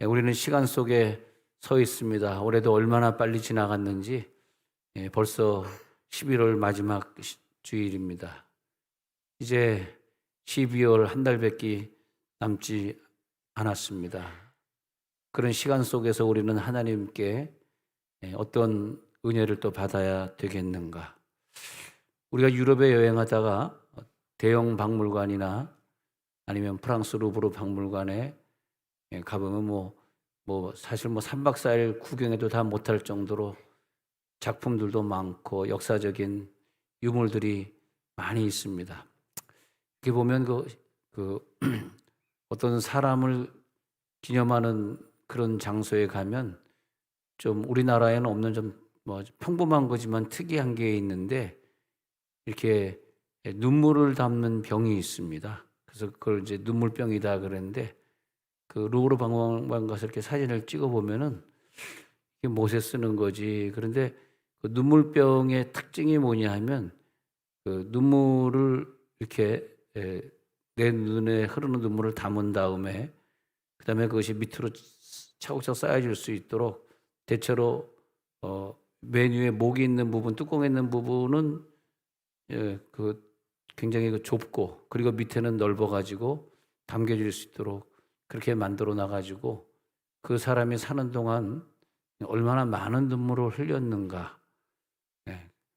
우리는 시간 속에 서 있습니다. 올해도 얼마나 빨리 지나갔는지 벌써 11월 마지막 주일입니다. 이제 12월 한 달밖에 남지 않았습니다. 그런 시간 속에서 우리는 하나님께 어떤 은혜를 또 받아야 되겠는가? 우리가 유럽에 여행하다가 대형 박물관이나 아니면 프랑스 루브르 박물관에 가보면 사실 3박 4일 구경해도 다 못할 정도로 작품들도 많고 역사적인 유물들이 많이 있습니다. 이렇게 보면 어떤 사람을 기념하는 그런 장소에 가면 좀 우리나라에는 없는 좀 평범한 거지만 특이한 게 있는데 이렇게 눈물을 담는 병이 있습니다. 그래서 그걸 이제 눈물병이다 그랬는데 그 루브르 박물관 가서 이렇게 사진을 찍어 보면은 이게 못에 쓰는 거지. 그런데 그 눈물병의 특징이 뭐냐 하면 그 눈물을 이렇게 내 눈에 흐르는 눈물을 담은 다음에 그다음에 그것이 밑으로 차곡차곡 쌓여질 수 있도록 대체로 맨 위에 목이 있는 부분, 뚜껑에 있는 부분은 굉장히 좁고 그리고 밑에는 넓어가지고 담겨질 수 있도록 그렇게 만들어 놔가지고 그 사람이 사는 동안 얼마나 많은 눈물을 흘렸는가,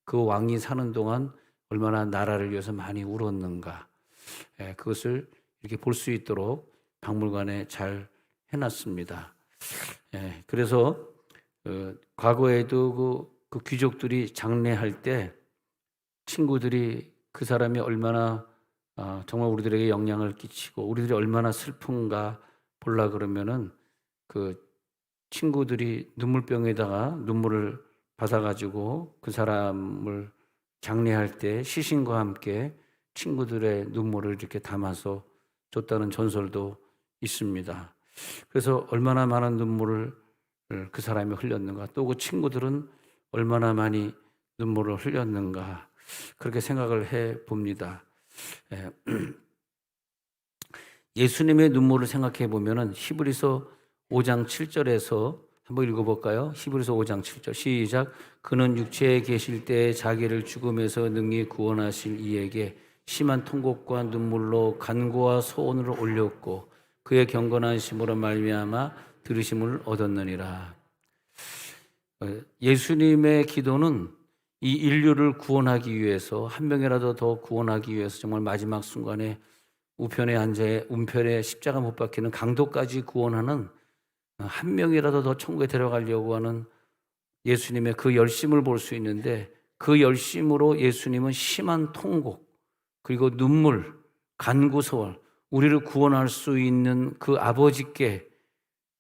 그 왕이 사는 동안 얼마나 나라를 위해서 많이 울었는가, 그것을 이렇게 볼 수 있도록 박물관에 잘 해놨습니다. 그래서 과거에도 그 귀족들이 장례할 때 친구들이 그 사람이 얼마나 정말 우리들에게 영향을 끼치고 우리들이 얼마나 슬픈가 보려 그러면은 그 친구들이 눈물병에다가 눈물을 받아가지고 그 사람을 장례할 때 시신과 함께 친구들의 눈물을 이렇게 담아서 줬다는 전설도 있습니다. 그래서 얼마나 많은 눈물을 그 사람이 흘렸는가, 또 그 친구들은 얼마나 많이 눈물을 흘렸는가, 그렇게 생각을 해 봅니다. 예수님의 눈물을 생각해 보면은 히브리서 5장 7절에서 한번 읽어볼까요? 히브리서 5장 7절 시작. 그는 육체에 계실 때 자기를 죽음에서 능히 구원하실 이에게 심한 통곡과 눈물로 간구와 소원을 올렸고 그의 경건한 심으로 말미암아 들으심을 얻었느니라. 예수님의 기도는 이 인류를 구원하기 위해서, 한 명이라도 더 구원하기 위해서 정말 마지막 순간에 우편에 앉아 운편에 십자가 못 박히는 강도까지 구원하는, 한 명이라도 더 천국에 데려가려고 하는 예수님의 그 열심을 볼 수 있는데, 그 열심으로 예수님은 심한 통곡 그리고 눈물, 간구소원, 우리를 구원할 수 있는 그 아버지께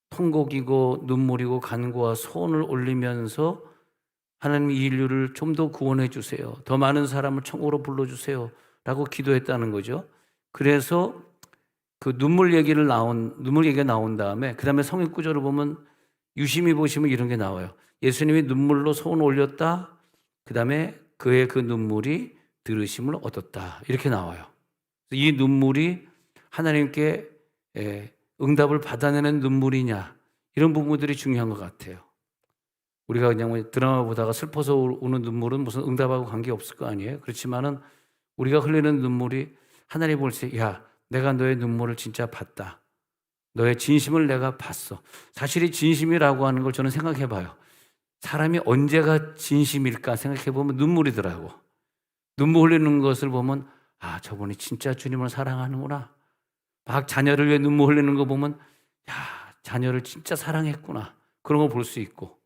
통곡이고 눈물이고 간구와 소원을 올리면서 하나님 이 인류를 좀 더 구원해 주세요, 더 많은 사람을 천국으로 불러주세요 라고 기도했다는 거죠. 그래서 그 눈물 얘기가 나온 다음에 그 다음에 성경 구절을 보면 유심히 보시면 이런 게 나와요. 예수님이 눈물로 소원을 올렸다, 그 다음에 그의 그 눈물이 들으심을 얻었다, 이렇게 나와요. 이 눈물이 하나님께 응답을 받아내는 눈물이냐, 이런 부분들이 중요한 것 같아요. 우리가 그냥 드라마 보다가 슬퍼서 우는 눈물은 무슨 응답하고 관계없을 거 아니에요. 그렇지만은 우리가 흘리는 눈물이 하나님 볼 때, 야, 내가 너의 눈물을 진짜 봤다, 너의 진심을 내가 봤어. 사실 이 진심이라고 하는 걸 저는 생각해 봐요. 사람이 언제가 진심일까 생각해 보면 눈물이더라고. 눈물 흘리는 것을 보면, 아, 저분이 진짜 주님을 사랑하는구나. 막 자녀를 위해 눈물 흘리는 거 보면, 야, 자녀를 진짜 사랑했구나, 그런 거 볼 수 있고,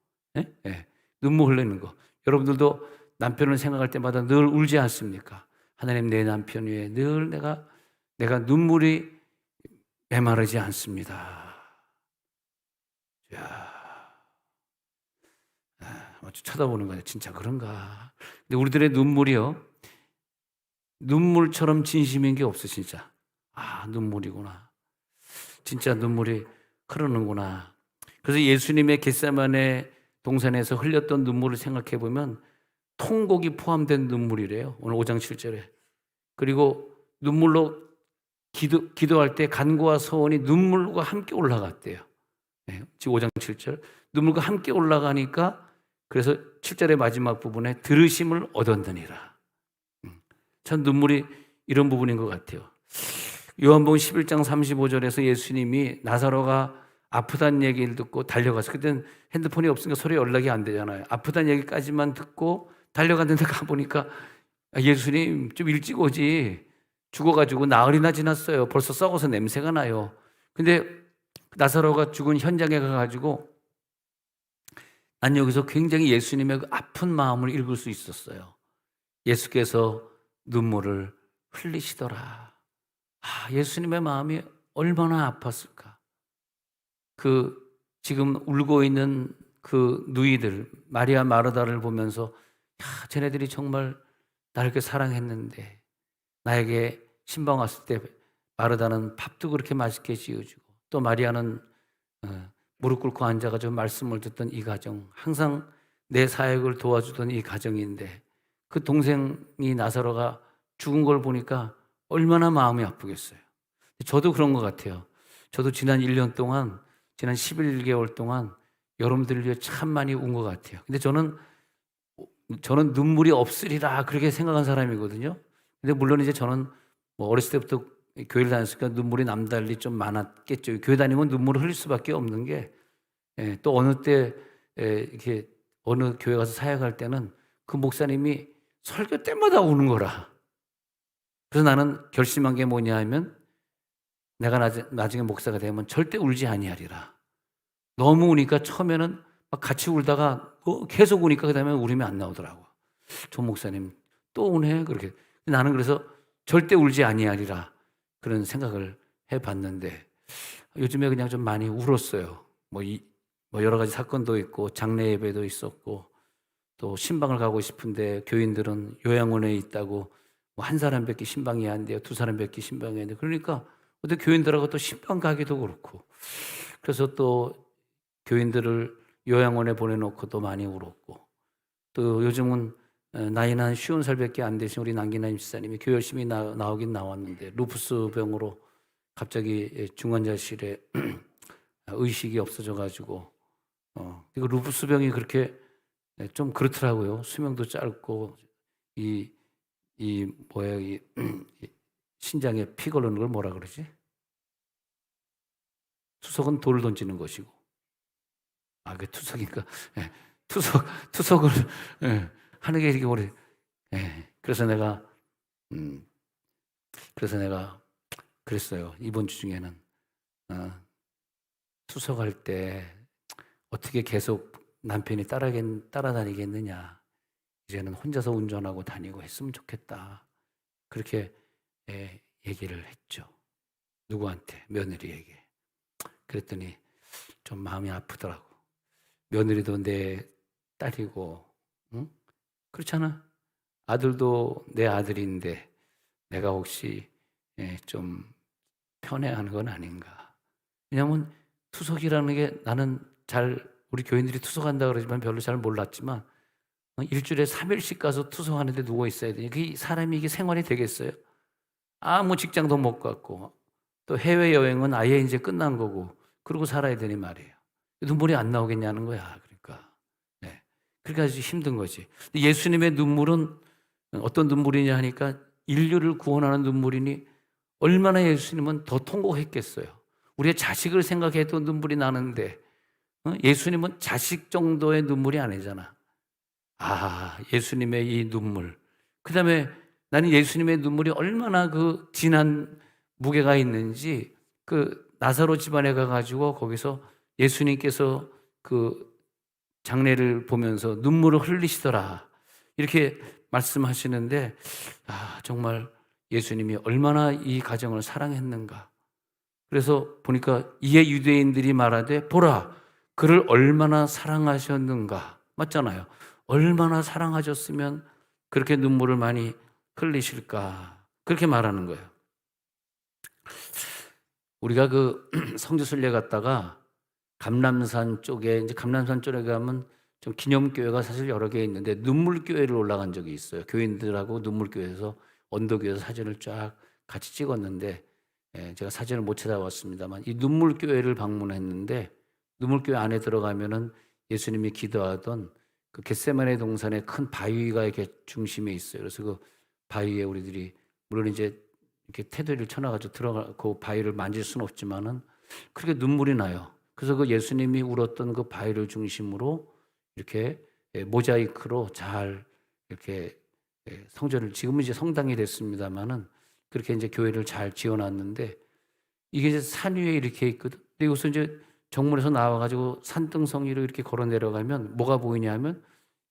눈물 흘리는 거. 여러분들도 남편을 생각할 때마다 늘 울지 않습니까? 하나님, 내 남편 위에 늘 내가 눈물이 메마르지 않습니다. 야, 쳐다보는 거예요. 진짜 그런가? 근데 우리들의 눈물이요, 눈물처럼 진심인 게 없어, 진짜. 아, 눈물이구나. 진짜 눈물이 흐르는구나. 그래서 예수님의 겟세마네 동산에서 흘렸던 눈물을 생각해 보면 통곡이 포함된 눈물이래요. 오늘 5장 7절에. 그리고 눈물로 기도할 때 간구와 소원이 눈물과 함께 올라갔대요. 지금 5장 7절. 눈물과 함께 올라가니까 그래서 7절의 마지막 부분에 들으심을 얻었느니라. 참 눈물이 이런 부분인 것 같아요. 요한복음 11장 35절에서 예수님이 나사로가 아프다는 얘기를 듣고 달려가서, 그때는 핸드폰이 없으니까 서로 연락이 안 되잖아요. 아프다는 얘기까지만 듣고 달려갔는데 가보니까 예수님 좀 일찍 오지, 죽어가지고 나흘이나 지났어요. 벌써 썩어서 냄새가 나요. 근데 나사로가 죽은 현장에 가가지고 난 여기서 굉장히 예수님의 그 아픈 마음을 읽을 수 있었어요. 예수께서 눈물을 흘리시더라. 예수님의 마음이 얼마나 아팠을까. 그 지금 울고 있는 그 누이들, 마리아 마르다를 보면서 쟤네들이 정말 나를 그렇게 사랑했는데, 나에게 신방 왔을 때 마르다는 밥도 그렇게 맛있게 지어주고, 또 마리아는 무릎 꿇고 앉아가지고 말씀을 듣던 이 가정, 항상 내 사역을 도와주던 이 가정인데, 그 동생이 나사로가 죽은 걸 보니까 얼마나 마음이 아프겠어요. 저도 그런 것 같아요. 저도 지난 1년 동안, 지난 11개월 동안 여러분들을 위해 참 많이 운 것 같아요. 근데 저는 눈물이 없으리라 그렇게 생각한 사람이거든요. 근데 물론 이제 저는 뭐 어렸을 때부터 교회를 다녔으니까 눈물이 남달리 좀 많았겠죠. 교회 다니면 눈물을 흘릴 수밖에 없는 게, 또 어느 때 이렇게 어느 교회 가서 사역할 때는 그 목사님이 설교 때마다 우는 거라. 그래서 나는 결심한 게 뭐냐 하면, 내가 나중에 목사가 되면 절대 울지 아니하리라. 너무 우니까 처음에는 막 같이 울다가 계속 우니까 그다음에 울음이 안 나오더라고. 조 목사님 또 우네 그렇게. 나는 그래서 절대 울지 아니하리라 그런 생각을 해봤는데, 요즘에 그냥 좀 많이 울었어요. 뭐 여러 가지 사건도 있고 장례 예배도 있었고, 또 신방을 가고 싶은데 교인들은 요양원에 있다고 뭐 한 사람밖에 신방이 안 돼요. 두 사람밖에 신방이 안 돼요. 그러니까 어떻게 교인들하고 또 신방 가기도 그렇고, 그래서 또 교인들을 요양원에 보내놓고도 많이 울었고, 또 요즘은 나이는 한 50살밖에 안 되신 우리 남기남 집사님이 교회 열심히 나오긴 나왔는데 루푸스 병으로 갑자기 중환자실에 의식이 없어져가지고, 이거 루푸스 병이 그렇게 좀 그렇더라고요. 수명도 짧고 이 신장에 피 걸르는 걸 뭐라 그러지? 투석은 돌을 던지는 것이고, 그 투석이니까, 투석을 하는 게 이렇게 오래. 그래서 내가 그랬어요. 이번 주 중에는 투석할 때 어떻게 계속 남편이 따라다니겠느냐. 이제는 혼자서 운전하고 다니고 했으면 좋겠다. 그렇게 얘기를 했죠. 누구한테? 며느리에게. 그랬더니 좀 마음이 아프더라고. 며느리도 내 딸이고, 응? 그렇잖아. 아들도 내 아들인데 내가 혹시 좀 편애하는 건 아닌가. 왜냐하면 투석이라는 게, 나는 우리 교인들이 투석한다 그러지만 별로 잘 몰랐지만, 일주일에 3일씩 가서 투석하는데 누워 있어야 되니 그 사람이 이게 생활이 되겠어요? 아무 직장도 못 갖고, 또 해외여행은 아예 이제 끝난 거고, 그러고 살아야 되니 말이에요. 눈물이 안 나오겠냐는 거야. 그러니까. 그러니까 아주 힘든 거지. 예수님의 눈물은 어떤 눈물이냐 하니까 인류를 구원하는 눈물이니 얼마나 예수님은 더 통곡했겠어요. 우리의 자식을 생각해도 눈물이 나는데, 예수님은 자식 정도의 눈물이 아니잖아. 예수님의 이 눈물. 그 다음에 나는 예수님의 눈물이 얼마나 그 진한 무게가 있는지, 그 나사로 집안에 가가지고 거기서 예수님께서 그 장례를 보면서 눈물을 흘리시더라 이렇게 말씀하시는데, 정말 예수님이 얼마나 이 가정을 사랑했는가. 그래서 보니까 이에 유대인들이 말하되 보라 그를 얼마나 사랑하셨는가. 맞잖아요. 얼마나 사랑하셨으면 그렇게 눈물을 많이 흘리실까. 그렇게 말하는 거예요. 우리가 그 성지순례 갔다가 감람산 쪽에, 이제 감람산 쪽에 가면 좀 기념교회가 사실 여러 개 있는데 눈물교회를 올라간 적이 있어요. 교인들하고 눈물교회에서 언덕위에서 사진을 쫙 같이 찍었는데, 제가 사진을 못 찾아왔습니다만 이 눈물교회를 방문했는데 눈물교회 안에 들어가면은 예수님이 기도하던 그 겟세마네 동산의 큰 바위가 이렇게 중심에 있어요. 그래서 그 바위에 우리들이 물론 이제 이렇게 테두리를 쳐놔가지고 들어가 그 바위를 만질 수는 없지만은 그렇게 눈물이 나요. 그래서 그 예수님이 울었던 그 바위를 중심으로 이렇게 모자이크로 잘 이렇게 성전을 지금은 이제 성당이 됐습니다만은 그렇게 이제 교회를 잘 지어놨는데 이게 이제 산 위에 이렇게 있거든. 근데 여기서 이제 정문에서 나와가지고 산등성 위로 이렇게 걸어 내려가면 뭐가 보이냐면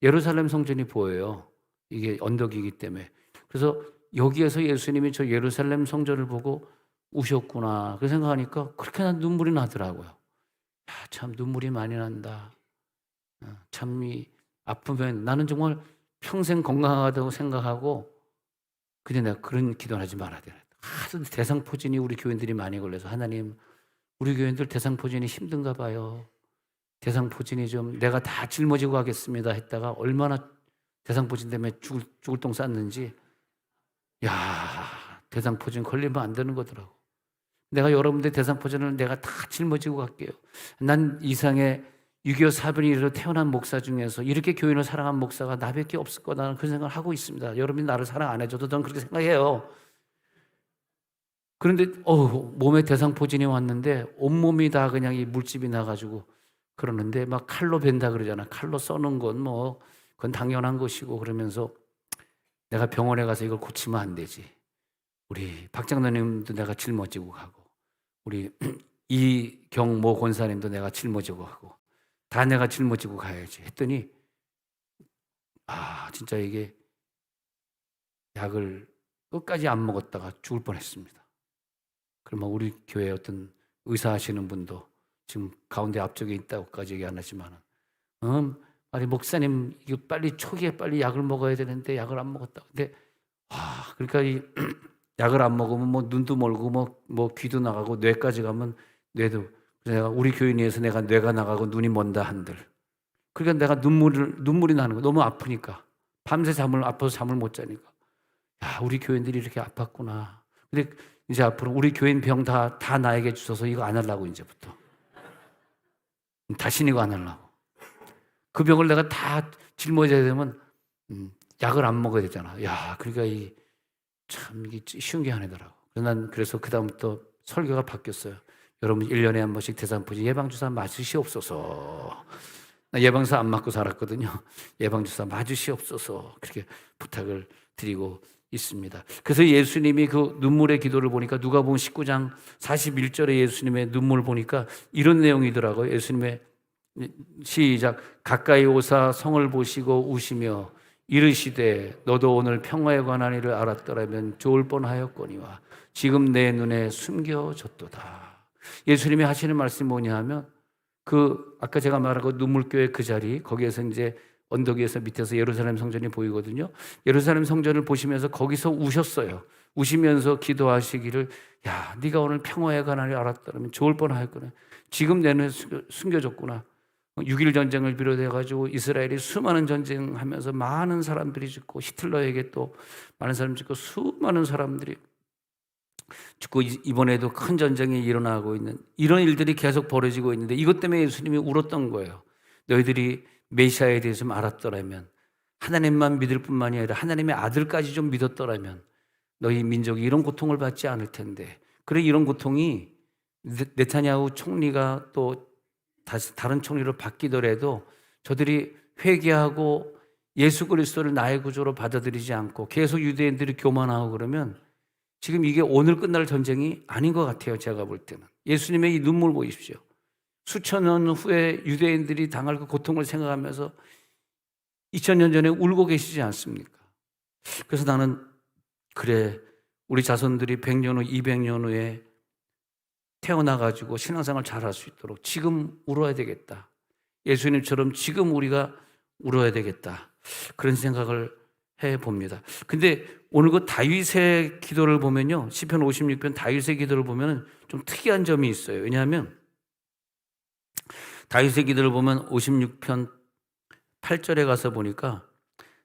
예루살렘 성전이 보여요. 이게 언덕이기 때문에. 그래서 여기에서 예수님이 저 예루살렘 성전을 보고 우셨구나. 그 생각하니까 그렇게 눈물이 나더라고요. 야, 참 눈물이 많이 난다. 참 이 아프면 나는 정말 평생 건강하다고 생각하고 근데 내가 그런 기도를 하지 말아야 돼. 하도 대상포진이 우리 교인들이 많이 걸려서 하나님 우리 교인들 대상포진이 힘든가 봐요. 대상포진이 좀 내가 다 짊어지고 가겠습니다 했다가 얼마나 대상포진 때문에 죽을 똥 쌌는지 야 대상포진 걸리면 안 되는 거더라고. 내가 여러분들 대상포진을 내가 다 짊어지고 갈게요. 난 이상의 6.25 사변이로 태어난 목사 중에서 이렇게 교인을 사랑한 목사가 나밖에 없을 거라는 그런 생각을 하고 있습니다. 여러분이 나를 사랑 안 해줘도 저는 그렇게 생각해요. 그런데 몸에 대상포진이 왔는데 온몸이 다 그냥 이 물집이 나가지고 그러는데 막 칼로 벤다 그러잖아. 칼로 써는 건 뭐 그건 당연한 것이고 그러면서 내가 병원에 가서 이걸 고치면 안 되지. 우리 박장로님도 내가 짊어지고 가고 우리 이경모 권사님도 내가 짊어지고 가고 다 내가 짊어지고 가야지 했더니 진짜 이게 약을 끝까지 안 먹었다가 죽을 뻔했습니다. 그러면 우리 교회 어떤 의사 하시는 분도 지금 가운데 앞쪽에 있다고까지 얘기 안 하지만 아니 목사님 이거 빨리 초기에 빨리 약을 먹어야 되는데 약을 안 먹었다. 근데 그러니까 이 약을 안 먹으면 뭐 눈도 멀고 뭐 귀도 나가고 뇌까지 가면 뇌도 내가 우리 교인에서 내가 뇌가 나가고 눈이 먼다 한들 그러니까 내가 눈물이 나는 거 너무 아프니까 밤새 아파서 잠을 못 자니까 야 우리 교인들이 이렇게 아팠구나. 근데 이제 앞으로 우리 교인 병 다 나에게 주셔서 이거 안 하려고 이제부터 다시는 이거 안 하려고 그 병을 내가 다 짊어져야 되면 약을 안 먹어야 되잖아. 야 그러니까 참 이게 쉬운 게 아니더라고. 그래서 그다음부터 설교가 바뀌었어요. 여러분 1년에 한 번씩 대상포진 예방주사 맞으시옵소서. 나 예방주사 안 맞고 살았거든요. 예방주사 맞으시옵소서 그렇게 부탁을 드리고 있습니다. 그래서 예수님이 그 눈물의 기도를 보니까 누가복음 19장 41절에 예수님의 눈물을 보니까 이런 내용이더라고요. 예수님의 시작 가까이 오사 성을 보시고 우시며 이르시되 너도 오늘 평화에 관한 일을 알았더라면 좋을 뻔하였거니와 지금 내 눈에 숨겨졌도다. 예수님이 하시는 말씀이 뭐냐 하면 아까 제가 말한 그 눈물교회 그 자리 거기에서 이제 언덕 위에서 밑에서 예루살렘 성전이 보이거든요. 예루살렘 성전을 보시면서 거기서 우셨어요. 우시면서 기도하시기를 야 네가 오늘 평화에 관한 일을 알았더라면 좋을 뻔하였구나. 지금 내 눈에 숨겨졌구나. 6.1 전쟁을 비롯해가지고 이스라엘이 수많은 전쟁하면서 많은 사람들이 죽고 히틀러에게 또 많은 사람이 죽고 수많은 사람들이 죽고 이번에도 큰 전쟁이 일어나고 있는 이런 일들이 계속 벌어지고 있는데 이것 때문에 예수님이 울었던 거예요. 너희들이 메시아에 대해서 좀 알았더라면 하나님만 믿을 뿐만이 아니라 하나님의 아들까지 좀 믿었더라면 너희 민족이 이런 고통을 받지 않을 텐데 그래 이런 고통이 네타냐후 총리가 또 다른 총리로 바뀌더라도 저들이 회개하고 예수 그리스도를 나의 구주로 받아들이지 않고 계속 유대인들이 교만하고 그러면 지금 이게 오늘 끝날 전쟁이 아닌 것 같아요. 제가 볼 때는. 예수님의 이 눈물 보십시오. 수천 년 후에 유대인들이 당할 그 고통을 생각하면서 2000년 전에 울고 계시지 않습니까? 그래서 나는 그래 우리 자손들이 100년 후 200년 후에 태어나가지고 신앙생활 잘할 수 있도록 지금 울어야 되겠다. 예수님처럼 지금 우리가 울어야 되겠다. 그런 생각을 해봅니다. 근데 오늘 그 다윗의 기도를 보면요. 시편 56편 다윗의 기도를 보면 좀 특이한 점이 있어요. 왜냐하면 다윗의 기도를 보면 56편 8절에 가서 보니까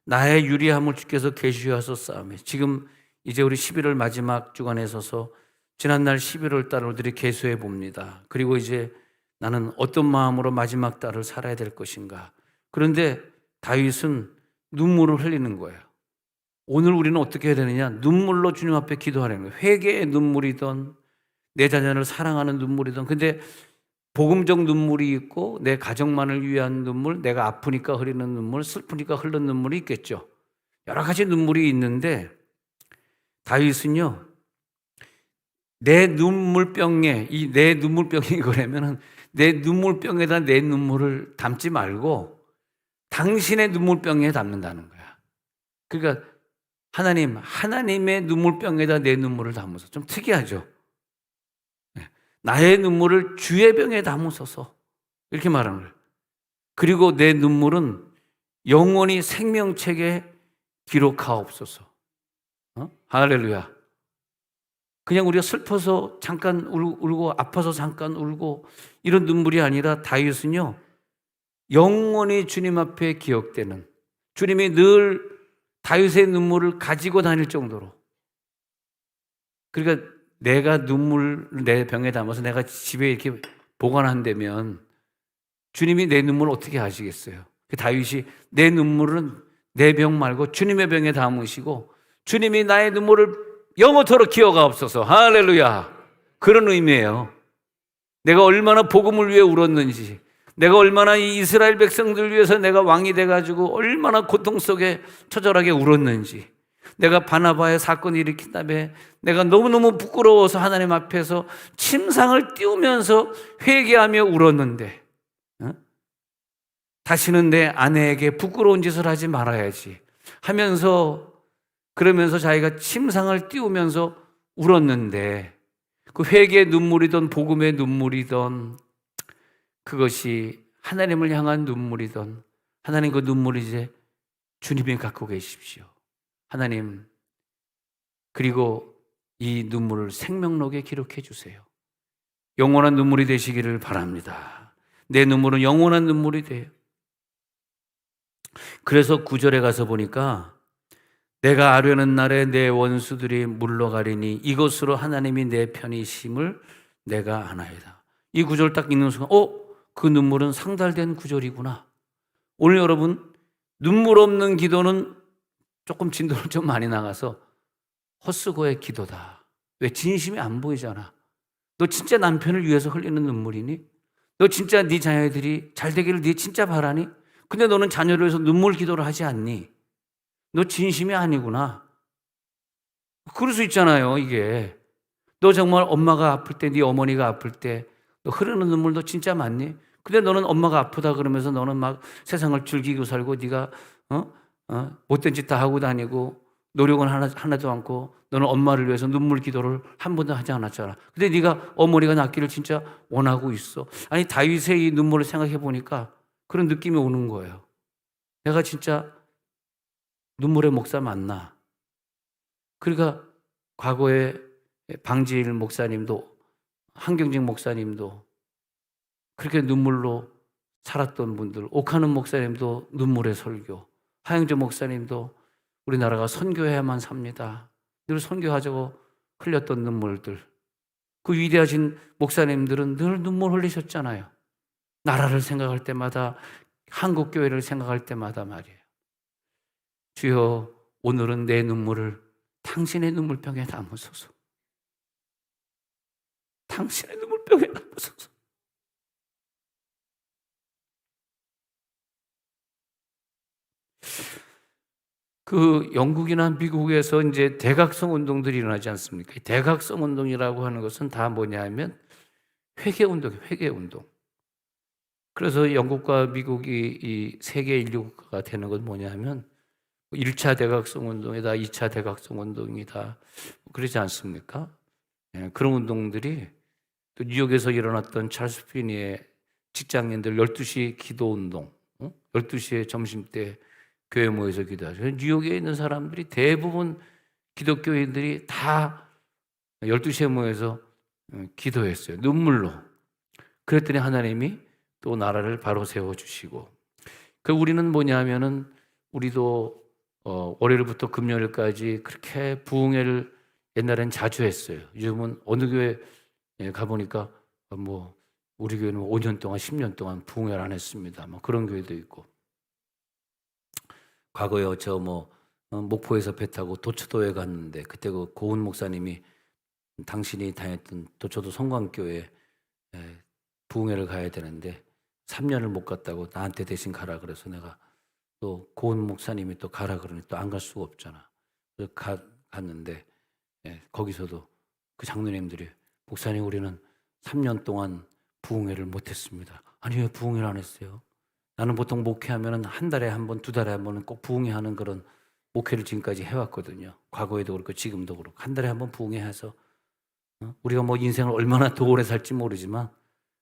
나의 유리함을 주께서 계시하셨사오매. 지금 이제 우리 11월 마지막 주간에 서서 지난날 11월 달을 우리들이 계수해 봅니다. 그리고 이제 나는 어떤 마음으로 마지막 달을 살아야 될 것인가. 그런데 다윗은 눈물을 흘리는 거예요. 오늘 우리는 어떻게 해야 되느냐? 눈물로 주님 앞에 기도하는 거예요. 회개의 눈물이든 내 자녀를 사랑하는 눈물이든. 근데 복음적 눈물이 있고 내 가정만을 위한 눈물, 내가 아프니까 흐리는 눈물, 슬프니까 흐르는 눈물이 있겠죠. 여러 가지 눈물이 있는데 다윗은요, 내 눈물병에, 이 내 눈물병이 이거라면은 내 눈물병에다 내 눈물을 담지 말고 당신의 눈물병에 담는다는 거야. 그러니까 하나님의 눈물병에다 내 눈물을 담으소. 좀 특이하죠. 나의 눈물을 주의 병에 담으소서. 이렇게 말하는 거예요. 그리고 내 눈물은 영원히 생명책에 기록하옵소서. 할렐루야. 그냥 우리가 슬퍼서 잠깐 울고 아파서 잠깐 울고 이런 눈물이 아니라 다윗은요, 영원히 주님 앞에 기억되는, 주님이 늘 다윗의 눈물을 가지고 다닐 정도로. 그러니까 내가 눈물 내 병에 담아서 내가 집에 이렇게 보관한다면 주님이 내 눈물을 어떻게 아시겠어요? 다윗이 내 눈물은 내 병 말고 주님의 병에 담으시고 주님이 나의 눈물을 영원토록 기억하옵소서. 할렐루야. 그런 의미예요. 내가 얼마나 복음을 위해 울었는지, 내가 얼마나 이 이스라엘 백성들 위해서 내가 왕이 돼가지고 얼마나 고통 속에 처절하게 울었는지, 내가 바나바의 사건을 일으킨 다음에 내가 너무너무 부끄러워서 하나님 앞에서 침상을 띄우면서 회개하며 울었는데, 다시는 내 아내에게 부끄러운 짓을 하지 말아야지 하면서, 그러면서 자기가 침상을 띄우면서 울었는데, 그 회개의 눈물이든 복음의 눈물이든 그것이 하나님을 향한 눈물이든, 하나님 그 눈물을 이제 주님이 갖고 계십시오. 하나님, 그리고 이 눈물을 생명록에 기록해 주세요. 영원한 눈물이 되시기를 바랍니다. 내 눈물은 영원한 눈물이 돼요. 그래서 9절에 가서 보니까 내가 아뢰는 날에 내 원수들이 물러가리니 이것으로 하나님이 내 편이심을 내가 아나이다. 이 9절 딱 읽는 순간 그 눈물은 상달된 9절이구나. 오늘 여러분, 눈물 없는 기도는 조금 진도를 좀 많이 나가서 헛수고의 기도다. 왜? 진심이 안 보이잖아. 너 진짜 남편을 위해서 흘리는 눈물이니? 너 진짜 네 자녀들이 잘 되기를 네 진짜 바라니? 근데 너는 자녀를 위해서 눈물 기도를 하지 않니? 너 진심이 아니구나. 그럴 수 있잖아요, 이게. 너 정말 엄마가 아플 때, 네 어머니가 아플 때 너 흐르는 눈물 너 진짜 많니? 근데 너는 엄마가 아프다 그러면서 너는 막 세상을 즐기고 살고 네가 못된 짓 다 하고 다니고 노력은 하나도 않고 너는 엄마를 위해서 눈물 기도를 한 번도 하지 않았잖아. 근데 네가 어머니가 낫기를 진짜 원하고 있어. 아니, 다윗의 이 눈물을 생각해 보니까 그런 느낌이 오는 거예요. 내가 진짜 눈물의 목사 맞나? 그러니까 과거에 방지일 목사님도, 한경직 목사님도 그렇게 눈물로 살았던 분들, 옥하는 목사님도 눈물의 설교, 하영조 목사님도 우리나라가 선교해야만 삽니다. 늘 선교하자고 흘렸던 눈물들. 그 위대하신 목사님들은 늘 눈물 흘리셨잖아요. 나라를 생각할 때마다, 한국교회를 생각할 때마다 말이에요. 주여, 오늘은 내 눈물을 당신의 눈물병에 담으소서. 당신의 눈물병에 담으소서. 그 영국이나 미국에서 이제 대각성 운동들이 일어나지 않습니까? 대각성 운동이라고 하는 것은 다 뭐냐면 회개 운동이에요. 회개 운동. 그래서 영국과 미국이 이 세계 인류국가가 되는 건 뭐냐면 1차 대각성 운동이다, 2차 대각성 운동이다, 그러지 않습니까? 그런 운동들이, 또 뉴욕에서 일어났던 찰스 피니의 직장인들 12시 기도 운동, 12시에 점심때 교회 모여서 기도하죠. 뉴욕에 있는 사람들이 대부분 기독교인들이 다 12시에 모여서 기도했어요. 눈물로. 그랬더니 하나님이 또 나라를 바로 세워주시고, 그 우리는 뭐냐 하면은 우리도 월요일부터 금요일까지 그렇게 부흥회를 옛날엔 자주 했어요. 요즘은 어느 교회 가보니까 뭐 우리 교회는 5년 동안 10년 동안 부흥회를 안 했습니다. 뭐 그런 교회도 있고. 과거에 목포에서 배 타고 도초도에 갔는데 그때 그 고은 목사님이 당신이 다녔던 도초도 성광교회 부흥회를 가야 되는데 3년을 못 갔다고 나한테 대신 가라 그래서 내가 또 고은 목사님이 또 가라 그러니 또 안 갈 수가 없잖아. 그래서 갔는데 거기서도 그 장로님들이 목사님 우리는 3년 동안 부흥회를 못 했습니다. 아니 왜 부흥회를 안 했어요? 나는 보통 목회하면 한 달에 한 번, 두 달에 한 번은 꼭 부흥회 하는 그런 목회를 지금까지 해왔거든요. 과거에도 그렇고 지금도 그렇고 한 달에 한 번 부흥회 해서 우리가 뭐 인생을 얼마나 더 오래 살지 모르지만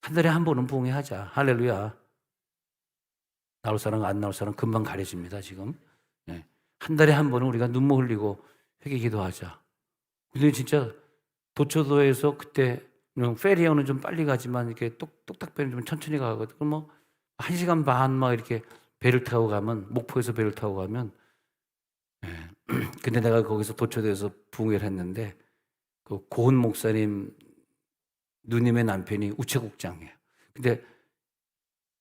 한 달에 한 번은 부흥회 하자. 할렐루야. 나올 사람 안 나올 사람 금방 가려집니다 지금. 한 달에 한 번은 우리가 눈물 흘리고 회개 기도하자. 근데 진짜 도초도에서 그때 페리어는 좀 빨리 가지만 이렇게 똑딱배는 좀 천천히 가거든. 그럼 뭐 1시간 반 막 이렇게 배를 타고 가면 목포에서 배를 타고 가면 근데 내가 거기서 도초도에서 부흥회를 했는데 그 고은 목사님 누님의 남편이 우체국장이에요. 근데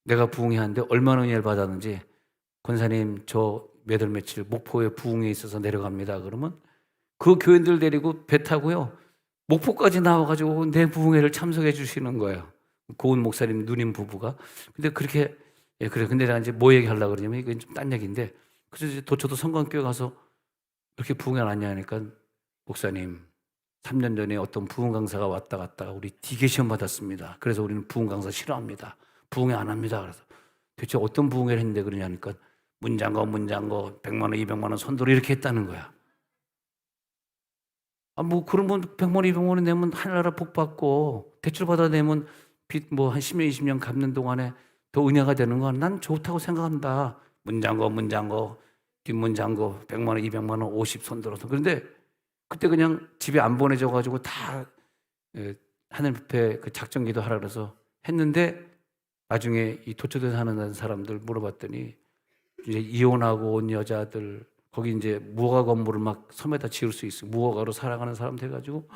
내가 부흥회 하는데 얼마나 은혜를 받았는지 권사님 저 몇 월 며칠 목포에 부흥회 있어서 내려갑니다. 그러면 그 교인들 데리고 배 타고요 목포까지 나와가지고 내 부흥회를 참석해 주시는 거예요. 고은 목사님 누님 부부가. 근데 그렇게 그래. 근데 내가 이제 뭐 얘기하려고 그러냐면 이건 좀 딴 얘기인데 그래서 이제 도초도 성광교회 가서 이렇게 부흥회 안 하냐 하니까 목사님 3년 전에 어떤 부흥 강사가 왔다 갔다가 우리 디게 시험 받았습니다. 그래서 우리는 부흥 강사 싫어합니다. 부흥회 안 합니다. 그래서 대체 어떤 부흥회를 했는데 그러냐니까 문장거 100만 원 200만 원 선도로 이렇게 했다는 거야. 뭐 그러면 100만 원 200만 원 내면 하늘나라 복 받고 대출 받아 내면 빚 뭐 한 10년 20년 갚는 동안에 더 은혜가 되는 건 난 좋다고 생각한다. 문장거 뒷문장거 100만 원 200만 원 50 손들어서. 그런데 그때 그냥 집에 안 보내줘 가지고 다 하늘 앞에 그 작정기도 하라 그래서 했는데 나중에 이 도초도에 사는 사람들 물어봤더니 이제 이혼하고 온 여자들 거기 이제 무허가 건물을 막 섬에다 지을 수 있어. 무허가로 살아가는 사람 돼가지고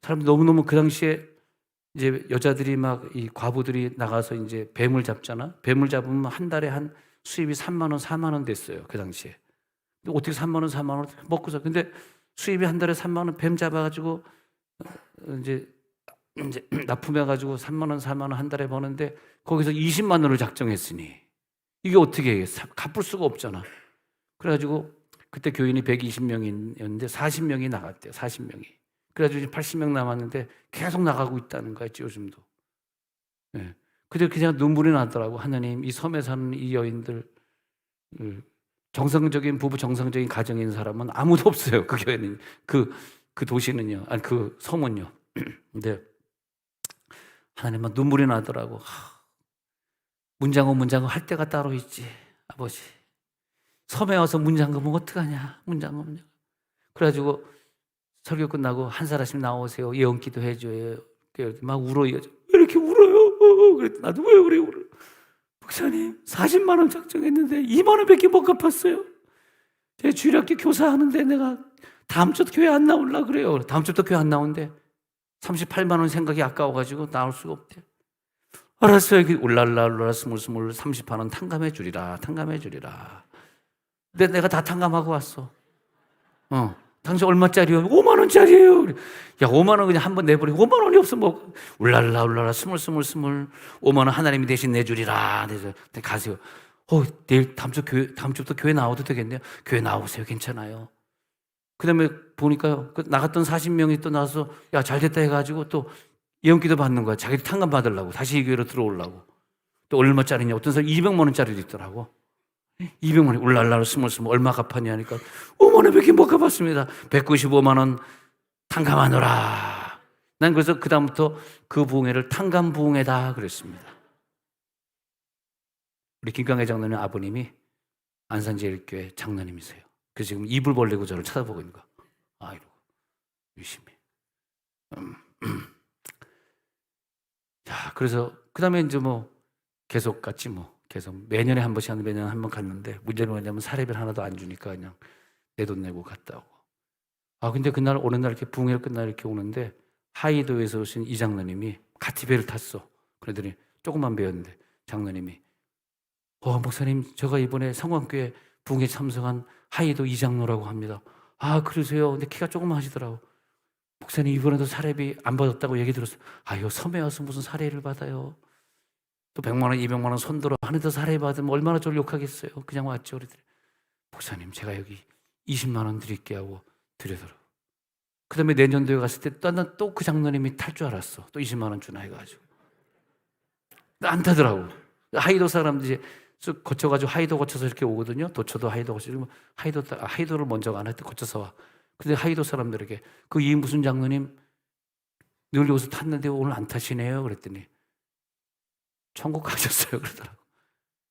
사람들 너무너무 그 당시에 이제 여자들이 막 이 과부들이 나가서 이제 뱀을 잡잖아. 뱀을 잡으면 한 달에 한 수입이 3만 원, 4만 원 됐어요. 그 당시에. 근데 어떻게 3만 원, 4만 원 먹고 사? 근데 수입이 한 달에 3만 원 뱀 잡아가지고 이제 납품해가지고 3만 원, 4만 원 한 달에 버는데 거기서 20만 원을 작정했으니 이게 어떻게 해? 갚을 수가 없잖아. 그래가지고 그때 교인이 120명이었는데 40명이 나갔대요. 40명이. 그래가지고 이제 80명 남았는데 계속 나가고 있다는 거야, 요즘도. 예. 근데 그냥 눈물이 나더라고. 하나님, 이 섬에 사는 이 여인들, 정상적인 부부, 정상적인 가정인 사람은 아무도 없어요. 그 교회는, 그 도시는요, 아니, 그 섬은요. 근데 하나님은 눈물이 나더라고. 문장어 할 때가 따로 있지, 아버지. 섬에 와서 문장검은 어떡하냐, 문장검. 그래가지고 설교 끝나고 한 사람씩 나오세요. 예언기도 해줘요. 막 울어요. 왜 이렇게 울어요? 그랬더니 나도 왜 그래 울어? 목사님 40만 원 작정했는데 2만 원밖에 못 갚았어요. 제 주일학교 교사하는데 내가 다음 주도 교회 안 나올라 그래요. 다음 주도 교회 안 나오는데 38만 원 생각이 아까워가지고 나올 수가 없대. 알았어요. 울랄라 스물 30만 원 탕감해 주리라. 근데 내가 다 탕감하고 왔어. 당신 얼마짜리요? 5만 원짜리예요. 야, 5만 원 그냥 한번 내버리고 5만 원이 없으면 뭐 울랄라 스물 5만 원 하나님이 대신 내주리라. 그래서 가세요. 내일 다음 주부터 교회 나와도 되겠네요. 교회 나오세요. 괜찮아요. 그다음에 보니까요. 나갔던 40명이 또 나와서 야, 잘 됐다 해가지고 또 예언기도 받는 거야. 자기 탕감 받으려고 다시 이 교회로 들어오려고. 또 얼마짜리냐? 어떤 사람 200만 원짜리도 있더라고. 200만 원, 울랄라 스물 얼마 갚았냐 하니까 5만 원밖에 못 갚았습니다. 195만 원 탕감하노라. 난 그래서 그다음부터 그 부흥회를 탕감 부흥회다 그랬습니다. 우리 김강애 장로님 아버님이 안산제일교회 장로님이세요. 그래서 지금 입을 벌리고 저를 쳐다보고 있는 거야. 이러고 유심히. 자, 그래서 그다음에 이제 뭐 계속 갔지 뭐. 계속 매년에 한 번씩 하는데 매년에 한 번 갔는데 문제는 뭐냐면 사례비를 하나도 안 주니까 그냥 내 돈 내고 갔다 오고. 근데 그날 오는 날 이렇게 부흥회를 끝나 이렇게 오는데 하이도에서 오신 이 장로님이 같이 배를 탔어. 그러더니 조금만 배웠는데 장로님이 목사님 제가 이번에 성광교회 부흥에 참석한 하이도 이장로라고 합니다. 아 그러세요? 근데 키가 조금 하시더라고. 목사님 이번에도 사례비 안 받았다고 얘기 들었어요. 아유 섬에 와서 무슨 사례를 받아요. 또 100만 원 200만 원 손들어 한 해 더 사례 받으면 얼마나 저를 욕하겠어요. 그냥 왔죠. 그러더니 목사님 제가 여기 20만 원 드릴게 하고 드리더라고. 그 다음에 내년도에 갔을 때 나는 또 그 장로님이 탈 줄 알았어. 또 20만 원 주나 해가지고 안 타더라고. 하이도 사람들이 쭉 거쳐가지고 하이도 거쳐서 이렇게 오거든요. 도초도 하이도 거쳐서 하이도를 먼저 안 할 때 거쳐서 와. 근데 하이도 사람들에게 그 이 무슨 장로님 늘 여기서 탔는데 오늘 안 타시네요. 그랬더니 천국 가셨어요. 그러더라고.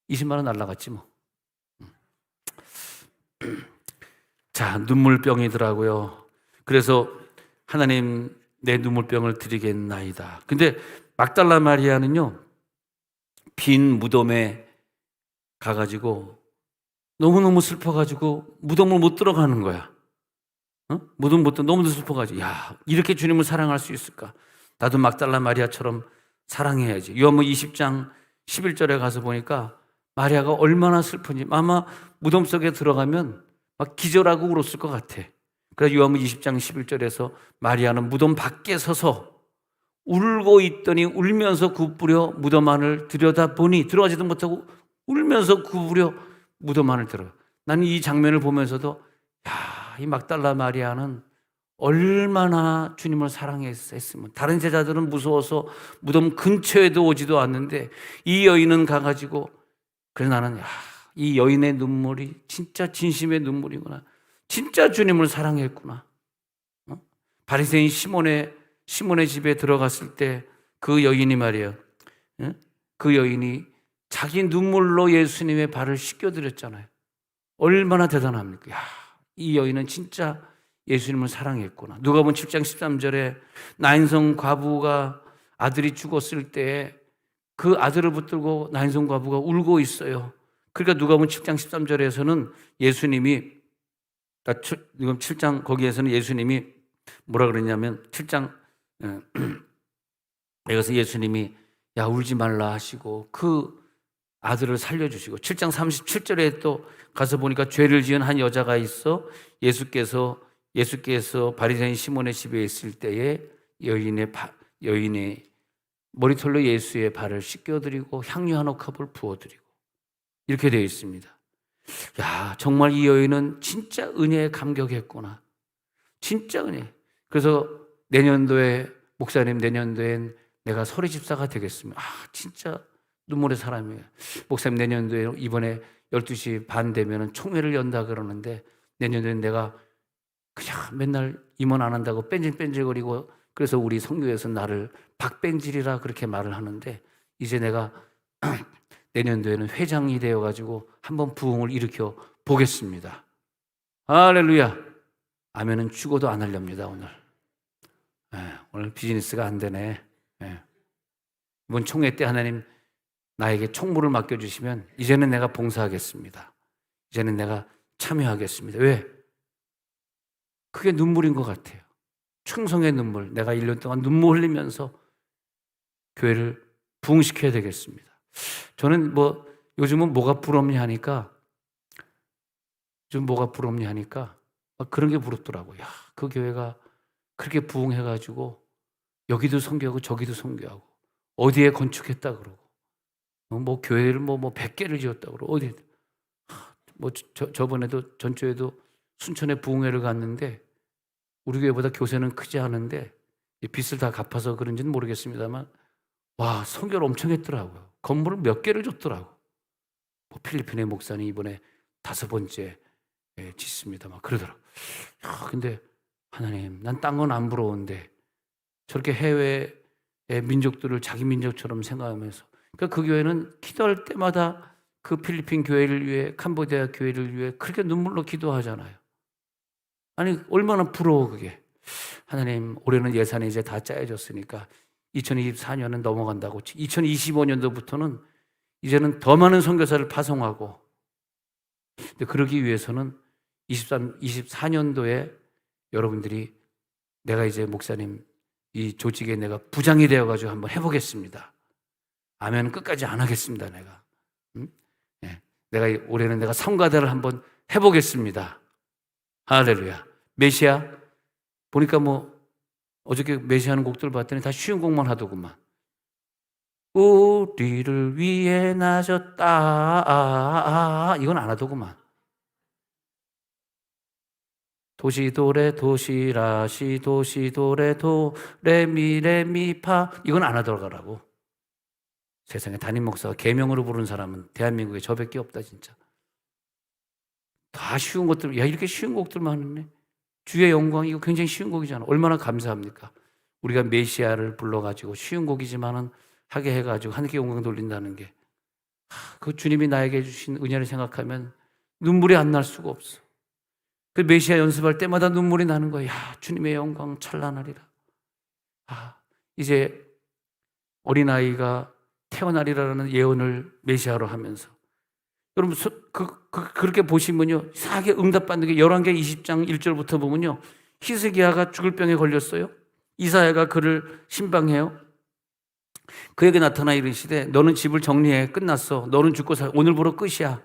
20만 원 날라갔지 뭐. 자, 눈물병이더라고요. 그래서 하나님 내 눈물병을 드리겠나이다. 근데 막달라 마리아는요 빈 무덤에 가가지고 너무너무 슬퍼가지고 무덤을 못 들어가는 거야. 무덤 못 들어 너무 슬퍼가지고 야 이렇게 주님을 사랑할 수 있을까? 나도 막달라 마리아처럼 사랑해야지. 요한복음 20장 11절에 가서 보니까 마리아가 얼마나 슬픈지 아마 무덤 속에 들어가면 막 기절하고 울었을 것 같아. 그래서 요한복음 20장 11절에서 마리아는 무덤 밖에 서서 울고 있더니 울면서 굽부려 무덤 안을 들여다보니 들어가지도 못하고 울면서 굽부려 무덤 안을 들어가. 나는 이 장면을 보면서도 이 막달라 마리아는 얼마나 주님을 사랑했으면. 다른 제자들은 무서워서 무덤 근처에도 오지도 않는데 이 여인은 가가지고 그래서 나는 이 여인의 눈물이 진짜 진심의 눈물이구나. 진짜 주님을 사랑했구나. 바리새인 시몬의 집에 들어갔을 때 그 여인이 말이에요. 그 여인이 자기 눈물로 예수님의 발을 씻겨드렸잖아요. 얼마나 대단합니까? 이 여인은 진짜 예수님을 사랑했구나. 누가복음 7장 13절에 나인성 과부가 아들이 죽었을 때 그 아들을 붙들고 나인성 과부가 울고 있어요. 그러니까 누가복음 7장 13절에서는 예수님이 7장 거기에서는 예수님이 뭐라 그랬냐면 7장 여기서 예수님이 야 울지 말라 하시고 그 아들을 살려주시고 7장 37절에 또 가서 보니까 죄를 지은 한 여자가 있어 예수께서 바리새인 시몬의 집에 있을 때에 여인의 머리털로 예수의 발을 씻겨드리고 향유 한 옥합을 부어드리고 이렇게 되어 있습니다. 야 정말 이 여인은 진짜 은혜에 감격했구나. 진짜 은혜. 그래서 목사님 내년도엔 내가 서리 집사가 되겠습니다. 진짜 눈물의 사람이에요. 목사님 내년도에 이번에 12시 반 되면 총회를 연다 그러는데 내년도엔 내가 그냥 맨날 임원 안 한다고 뺀질뺀질거리고 그래서 우리 성교에서 나를 박뺀질이라 그렇게 말을 하는데 이제 내가 내년도에는 회장이 되어가지고 한번 부흥을 일으켜 보겠습니다. 할렐루야. 아멘은 죽어도 안 하렵니다. 오늘 비즈니스가 안 되네. 이번 총회 때 하나님 나에게 총무를 맡겨주시면 이제는 내가 봉사하겠습니다. 이제는 내가 참여하겠습니다. 왜? 그게 눈물인 것 같아요. 충성의 눈물. 내가 1년 동안 눈물 흘리면서 교회를 부흥시켜야 되겠습니다. 저는 요즘은 뭐가 부럽냐 하니까 그런 게 부럽더라고요. 그 교회가 그렇게 부흥해가지고 여기도 선교하고 저기도 선교하고 어디에 건축했다 그러고 교회를 100개를 지었다 그러고 어디 저번에도 전주에도 순천에 부흥회를 갔는데 우리 교회보다 교세는 크지 않은데 빚을 다 갚아서 그런지는 모르겠습니다만 선교를 엄청 했더라고요. 건물을 몇 개를 줬더라고. 필리핀의 목사님 이번에 5번째 짓습니다. 그러더라고. 근데 하나님, 난 딴 건 안 부러운데 저렇게 해외의 민족들을 자기 민족처럼 생각하면서 그러니까 그 교회는 기도할 때마다 그 필리핀 교회를 위해 캄보디아 교회를 위해 그렇게 눈물로 기도하잖아요. 아니 얼마나 부러워 그게. 하나님 올해는 예산이 이제 다 짜여졌으니까 2024년은 넘어간다고 2025년도부터는 이제는 더 많은 선교사를 파송하고 근데 그러기 위해서는 24년도에 여러분들이 내가 이제 목사님 이 조직에 내가 부장이 되어가지고 한번 해보겠습니다. 아멘은 끝까지 안 하겠습니다, 내가. 응? 예. 내가 올해는 내가 성가대를 한번 해보겠습니다. 할렐루야. 메시아 보니까 뭐 어저께 메시아 하는 곡들 봤더니 다 쉬운 곡만 하더구만. 우리를 위해 나셨다. 이건 안 하더구만. 도시도레 도시라시 도시도레 도레미레미파 이건 안 하더라고. 세상에 담임 목사가 계명으로 부른 사람은 대한민국에 저밖에 없다 진짜. 다 쉬운 것들, 야 이렇게 쉬운 곡들만 하네. 주의 영광 이거 굉장히 쉬운 곡이잖아. 얼마나 감사합니까? 우리가 메시아를 불러가지고 쉬운 곡이지만은 하게 해가지고 하늘께 영광 돌린다는 게 그 주님이 나에게 주신 은혜를 생각하면 눈물이 안 날 수가 없어. 그 메시아 연습할 때마다 눈물이 나는 거야. 야, 주님의 영광 찬란하리라. 이제 어린아이가 태어나리라는 예언을 메시아로 하면서 여러분 그렇게 보시면요 이상하게 응답받는 게 열왕기 20장 1절부터 보면요 히스기야가 죽을 병에 걸렸어요. 이사야가 그를 신방해요. 그에게 나타나 이르시되 너는 집을 정리해 끝났어. 너는 죽고 오늘부로 끝이야.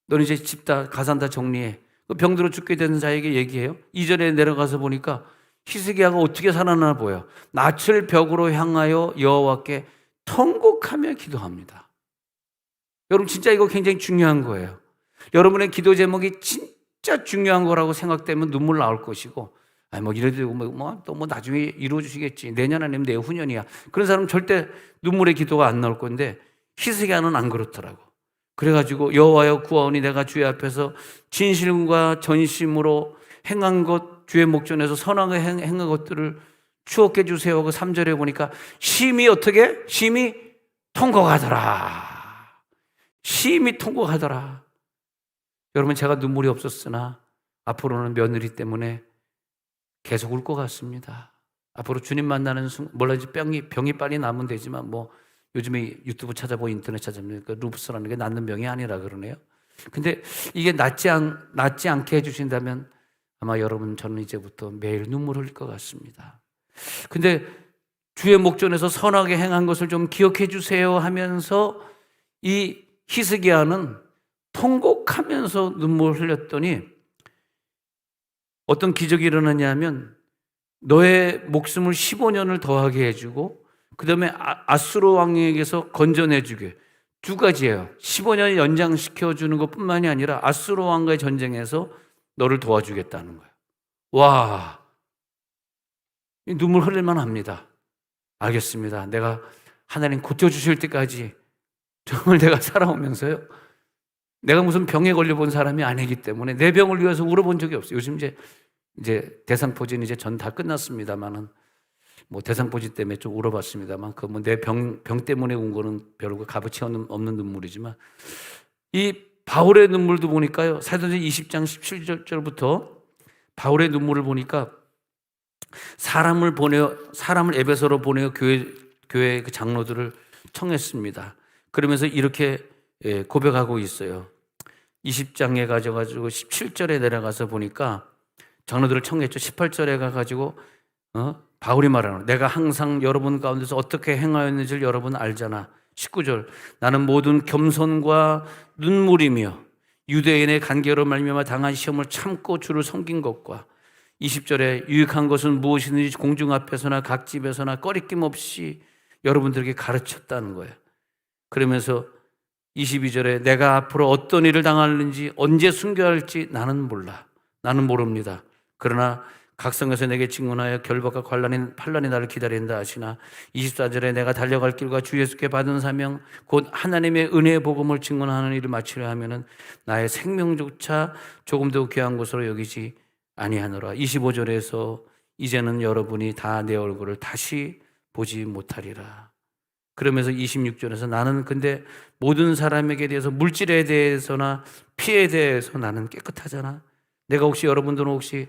너는 이제 집 다 가산 다 정리해. 병들어 죽게 되는 자에게 얘기해요. 2절에 내려가서 보니까 히스기야가 어떻게 살아나 보여. 낯을 벽으로 향하여 여호와께 통곡하며 기도합니다. 여러분 진짜 이거 굉장히 중요한 거예요. 여러분의 기도 제목이 진짜 중요한 거라고 생각되면 눈물 나올 것이고 뭐 이래도 되고 또 나중에 이루어 주시겠지. 내년 아니면 내후년이야. 그런 사람은 절대 눈물의 기도가 안 나올 건데 히스기야는 안 그렇더라고. 그래가지고 여호와여 구하오니 내가 주의 앞에서 진실과 전심으로 행한 것 주의 목전에서 선하게 행한 것들을 추억해 주세요. 그 3절에 보니까 심히 어떻게? 심히 통곡하더라. 심히 통곡하더라. 여러분 제가 눈물이 없었으나 앞으로는 며느리 때문에 계속 울 것 같습니다. 앞으로 주님 만나는 순간 몰라지 병이 빨리 나면 되지만 뭐 요즘에 유튜브 찾아보고 인터넷 찾아보니까 루프스라는 게 낫는 병이 아니라 그러네요. 근데 이게 낫지 않게 해주신다면 아마 여러분 저는 이제부터 매일 눈물 흘릴 것 같습니다. 근데 주의 목전에서 선하게 행한 것을 좀 기억해 주세요 하면서 이 히스기야는 통곡하면서 눈물 흘렸더니 어떤 기적이 일어나냐면 너의 목숨을 15년을 더하게 해주고 그 다음에 아수르 왕에게서 건져내주게 두 가지예요. 15년 연장시켜주는 것뿐만이 아니라 아수르 왕과의 전쟁에서 너를 도와주겠다는 거예요. 와, 눈물 흘릴만 합니다. 알겠습니다. 내가 하나님 고쳐주실 때까지 정말 내가 살아오면서요. 내가 무슨 병에 걸려본 사람이 아니기 때문에 내 병을 위해서 울어본 적이 없어요. 요즘 이제 대상포진 이제 전 다 끝났습니다만은 뭐 대상포진 때문에 좀 울어봤습니다만 그 뭐 내 병 때문에 운 거는 별로 값어치 없는 눈물이지만 이 바울의 눈물도 보니까요. 사도행전 20장 17절부터 바울의 눈물을 보니까 사람을 에베소로 보내어 교회 그 장로들을 청했습니다. 그러면서 이렇게 고백하고 있어요. 20장에 가져가지고 17절에 내려가서 보니까 장로들을 청했죠. 18절에 가가지고 바울이 말하는 내가 항상 여러분 가운데서 어떻게 행하였는지를 여러분 알잖아. 19절 나는 모든 겸손과 눈물이며 유대인의 간계로 말미암아 당한 시험을 참고 주를 섬긴 것과 20절에 유익한 것은 무엇이든지 공중 앞에서나 각 집에서나 꺼리낌 없이 여러분들에게 가르쳤다는 거예요. 그러면서 22절에 내가 앞으로 어떤 일을 당하는지 언제 순교해야 할지 나는 몰라. 나는 모릅니다. 그러나 각성에서 내게 증언하여 결박과 환난이 나를 기다린다 하시나 24절에 내가 달려갈 길과 주 예수께 받은 사명 곧 하나님의 은혜의 복음을 증언하는 일을 마치려 하면은 나의 생명조차 조금 더 귀한 것으로 여기지 아니하노라. 25절에서 이제는 여러분이 다 내 얼굴을 다시 보지 못하리라. 그러면서 26절에서 나는 근데 모든 사람에게 대해서 물질에 대해서나 피에 대해서 나는 깨끗하잖아. 내가 혹시 여러분들은 혹시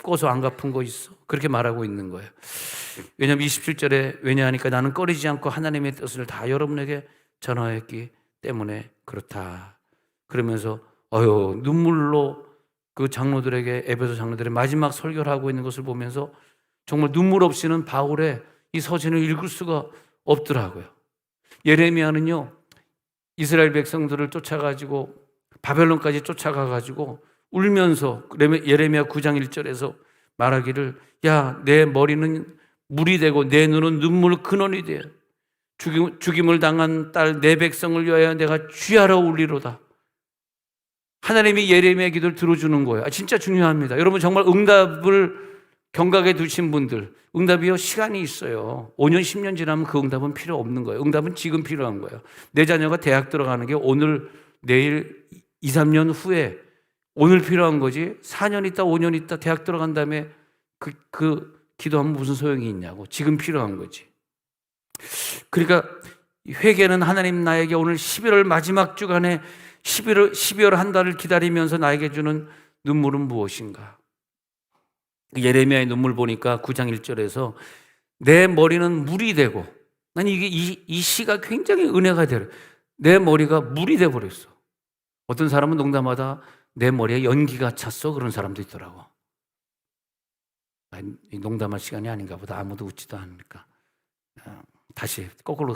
꼬서 안 갚은 거 있어? 그렇게 말하고 있는 거예요. 왜냐하면 27절에 왜냐하니까 나는 꺼리지 않고 하나님의 뜻을 다 여러분에게 전하였기 때문에 그렇다. 그러면서 눈물로 그 장로들에게 에베소 장로들의 마지막 설교를 하고 있는 것을 보면서 정말 눈물 없이는 바울의 이 서신을 읽을 수가 없더라고요. 예레미야는요, 이스라엘 백성들을 쫓아가지고 바벨론까지 쫓아가가지고 울면서 예레미야 9장 1절에서 말하기를, 야, 내 머리는 물이 되고 내 눈은 눈물 근원이 돼. 죽임을 당한 딸 내 백성을 위하여 내가 쥐하러 울리로다. 하나님이 예레미야 기도를 들어주는 거예요. 진짜 중요합니다. 여러분, 정말 응답을 경각에 두신 분들, 응답이요, 시간이 있어요. 5년, 10년 지나면 그 응답은 필요 없는 거예요. 응답은 지금 필요한 거예요. 내 자녀가 대학 들어가는 게 오늘, 내일, 2, 3년 후에 오늘 필요한 거지. 4년 있다, 5년 있다 대학 들어간 다음에 그 기도하면 무슨 소용이 있냐고. 지금 필요한 거지. 그러니까 회개는 하나님 나에게 오늘 11월 마지막 주간에 12월 한 달을 기다리면서 나에게 주는 눈물은 무엇인가? 예레미야의 눈물 보니까 9장 1절에서 내 머리는 물이 되고, 난 이 시가 굉장히 은혜가 되려. 내 머리가 물이 돼 버렸어. 어떤 사람은 농담하다 내 머리에 연기가 찼어, 그런 사람도 있더라고. 농담할 시간이 아닌가 보다. 아무도 웃지도 않으니까. 다시 거꾸로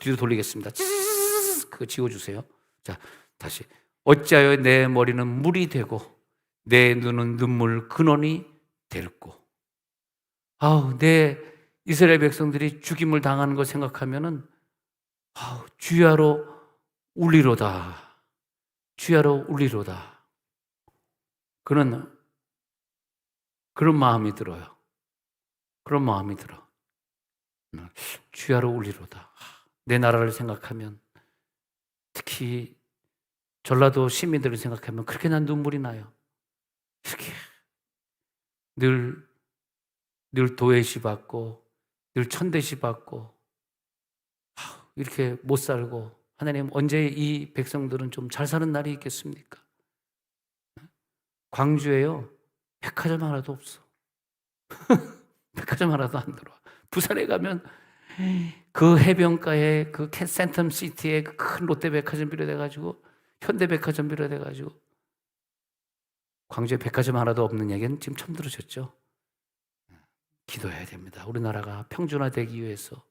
뒤로 돌리겠습니다. 그거 지워주세요. 자, 다시. 어찌하여 내 머리는 물이 되고 내 눈은 눈물 근원이 되었고. 내 이스라엘 백성들이 죽임을 당하는 거 생각하면은 주야로 울리로다. 주야로 울리로다. 그런 마음이 들어요. 그런 마음이 들어. 주야로 울리로다. 내 나라를 생각하면, 특히 전라도 시민들을 생각하면 그렇게 난 눈물이 나요. 이렇게 늘 도외시 받고, 늘 천대시 받고, 이렇게 못 살고, 하나님 언제 이 백성들은 좀 잘 사는 날이 있겠습니까? 광주에요, 백화점 하나도 없어. 백화점 하나도 안 들어와. 부산에 가면 그 해변가에 그 센텀시티에 그 큰 롯데백화점 비롯해가지고, 현대백화점 비롯해가지고, 광주에 백화점 하나도 없는 얘기는 지금 처음 들으셨죠? 기도해야 됩니다. 우리나라가 평준화되기 위해서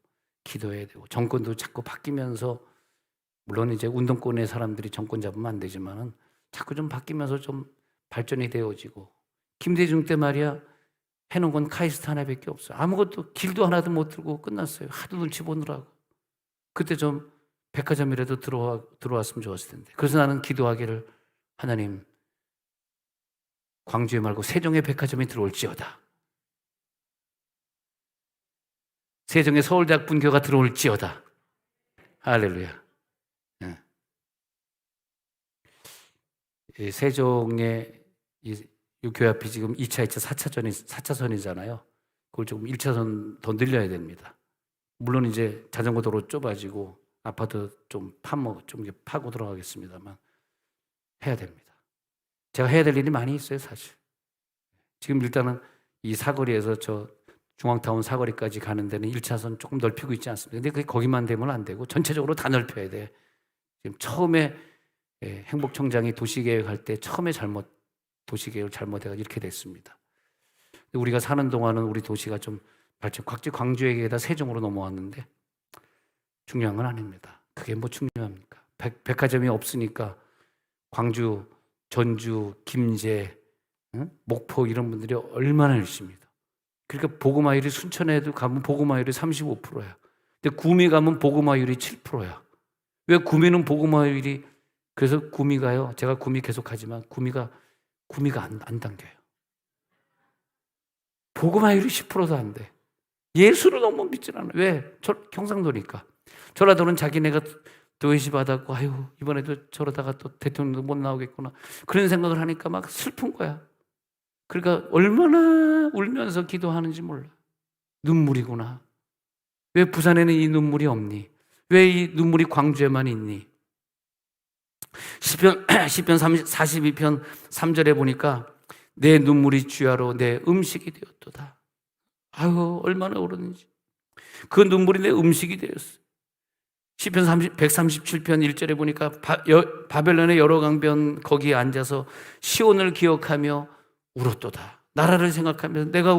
기도해야 되고, 정권도 자꾸 바뀌면서, 물론 이제 운동권의 사람들이 정권 잡으면 안 되지만은 자꾸 좀 바뀌면서 좀 발전이 되어지고, 김대중 때 말이야, 해놓은 건 카이스트 하나밖에 없어요. 아무것도, 길도 하나도 못 들고 끝났어요. 하도 눈치 보느라고. 그때 좀 백화점이라도 들어왔으면 좋았을 텐데. 그래서 나는 기도하기를, 하나님, 광주에 말고 세종에 백화점이 들어올지어다. 세종에 서울대학 분교가 들어올지어다. 할렐루야. 세종에 이 교회 앞이 지금 2차, 2차, 4차선이잖아요. 그걸 조금 1차선 더 늘려야 됩니다. 물론 이제 자전거 도로 좁아지고 아파트 좀 파고 들어가겠습니다만 해야 됩니다. 제가 해야 될 일이 많이 있어요, 사실. 지금 일단은 이 사거리에서 저 중앙타운 사거리까지 가는 데는 1차선 조금 넓히고 있지 않습니까? 근데 그게 거기만 되면 안 되고 전체적으로 다 넓혀야 돼. 지금 처음에 행복청장이 도시계획할 때 처음에 도시계획을 잘못해서 이렇게 됐습니다. 우리가 사는 동안은 우리 도시가 좀 발전, 광주에게다 세종으로 넘어왔는데 중요한 건 아닙니다. 그게 뭐 중요합니까? 백화점이 없으니까 광주, 전주, 김제, 목포 이런 분들이 얼마나 열심히다. 그러니까 복음화율이, 순천에도 가면 복음화율이 35%야. 근데 구미 가면 복음화율이 7%야. 왜 구미는 복음화율이, 그래서 구미가요, 제가 구미 계속 하지만 구미가 안 당겨요. 복음화율이 10%도 안 돼. 예수를 너무 믿질 않아. 왜? 경상도니까. 전라도는 자기네가 도외시 받았고, 아유, 이번에도 저러다가 또 대통령도 못 나오겠구나. 그런 생각을 하니까 막 슬픈 거야. 그러니까 얼마나 울면서 기도하는지 몰라. 눈물이구나. 왜 부산에는 이 눈물이 없니? 왜 이 눈물이 광주에만 있니? 시편 42편 3절에 보니까 내 눈물이 주야로 내 음식이 되었도다. 아유, 얼마나 오르는지. 그 눈물이 내 음식이 되었어. 시편 137편 1절에 보니까 바벨론의 여러 강변 거기에 앉아서 시온을 기억하며 울었도다. 나라를 생각하면서 내가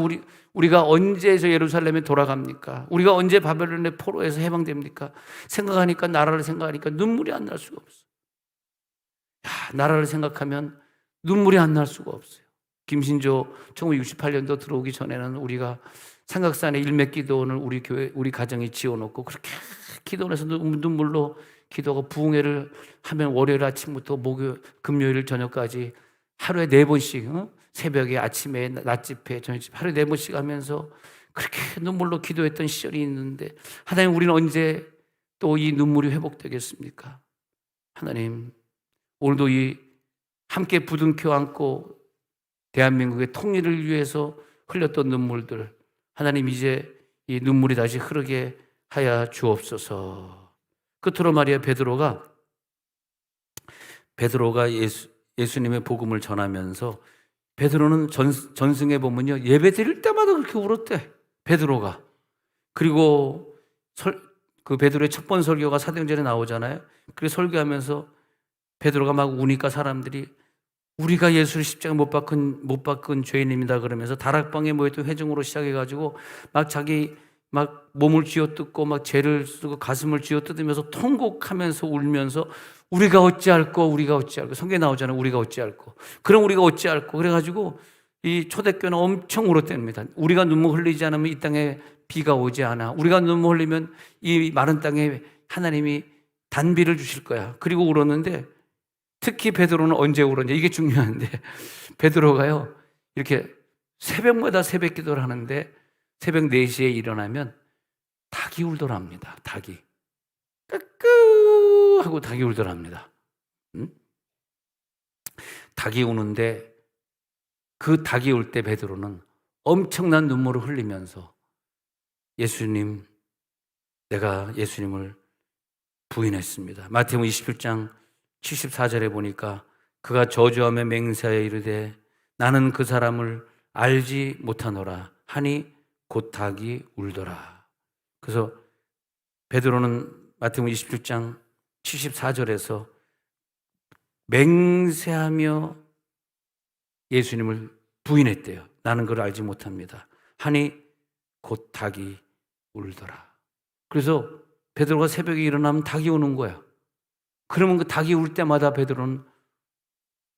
우리가 언제 저 예루살렘에 돌아갑니까? 우리가 언제 바벨론의 포로에서 해방됩니까? 생각하니까, 나라를 생각하니까 눈물이 안 날 수가 없어요. 나라를 생각하면 눈물이 안 날 수가 없어요. 김신조 1968년도 들어오기 전에는 우리가 삼각산에 일맥기도원을 우리 교회, 우리 가정이 지어놓고 그렇게 기도원에서 눈물로 기도하고 부흥회를 하면 월요일 아침부터 금요일 저녁까지 하루에 4번씩, 새벽에, 아침에, 낮집회, 저녁집회 하루에 4번씩 하면서 그렇게 눈물로 기도했던 시절이 있는데, 하나님, 우리는 언제 또 이 눈물이 회복되겠습니까? 하나님, 오늘도 이 함께 부둥켜 안고 대한민국의 통일을 위해서 흘렸던 눈물들, 하나님, 이제 이 눈물이 다시 흐르게 하여 주옵소서. 끝으로 말이야, 베드로가 예수님의 복음을 전하면서, 베드로는 전승에 보면요, 예배 드릴 때마다 그렇게 울었대, 베드로가. 그리고 그 베드로의 첫 번 설교가 사도행전에 나오잖아요. 그래서 설교하면서 베드로가 막 우니까 사람들이, 우리가 예수를 십자가 못 박은 죄인입니다 그러면서 다락방에 모였던 회중으로 시작해가지고 막 자기 막 몸을 쥐어뜯고 막 죄를 쓰고 가슴을 쥐어뜯으면서 통곡하면서 울면서, 우리가 어찌할꼬, 성경에 나오잖아요. 우리가 어찌할꼬, 그럼 우리가 어찌할꼬. 그래가지고 이 초대교회는 엄청 울었답니다. 우리가 눈물 흘리지 않으면 이 땅에 비가 오지 않아. 우리가 눈물 흘리면 이 마른 땅에 하나님이 단비를 주실 거야. 그리고 울었는데, 특히 베드로는 언제 울었냐, 이게 중요한데, 베드로가요 이렇게 새벽마다 새벽 기도를 하는데 새벽 4시에 일어나면 닭이 울더랍니다. 닭이 끄끄 하고 닭이 울더랍니다. 닭이 우는데, 그 닭이 울 때 베드로는 엄청난 눈물을 흘리면서, 예수님, 내가 예수님을 부인했습니다. 마태복음 27장 74절에 보니까, 그가 저주하며 맹세하여 이르되 나는 그 사람을 알지 못하노라 하니 곧 닭이 울더라. 그래서 베드로는 마태복음 27장 74절에서 맹세하며 예수님을 부인했대요. 나는 그걸 알지 못합니다 하니 곧 닭이 울더라. 그래서 베드로가 새벽에 일어나면 닭이 우는 거야. 그러면 그 닭이 울 때마다 베드로는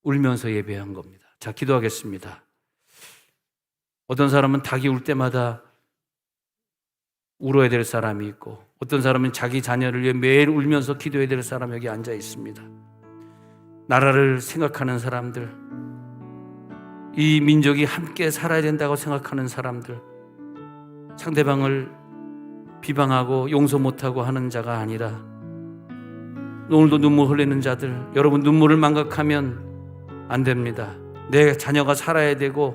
울면서 예배한 겁니다. 자, 기도하겠습니다. 어떤 사람은 닭이 울 때마다 울어야 될 사람이 있고, 어떤 사람은 자기 자녀를 위해 매일 울면서 기도해야 될 사람이 여기 앉아 있습니다. 나라를 생각하는 사람들, 이 민족이 함께 살아야 된다고 생각하는 사람들, 상대방을 비방하고 용서 못하고 하는 자가 아니라 오늘도 눈물 흘리는 자들, 여러분, 눈물을 망각하면 안 됩니다. 내 자녀가 살아야 되고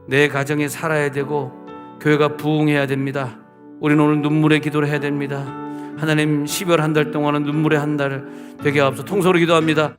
내 가정이 살아야 되고 교회가 부흥해야 됩니다. 우리는 오늘 눈물의 기도를 해야 됩니다. 하나님, 12월 한 달 동안은 눈물의 한 달 되게 하옵소서. 통성으로 기도합니다.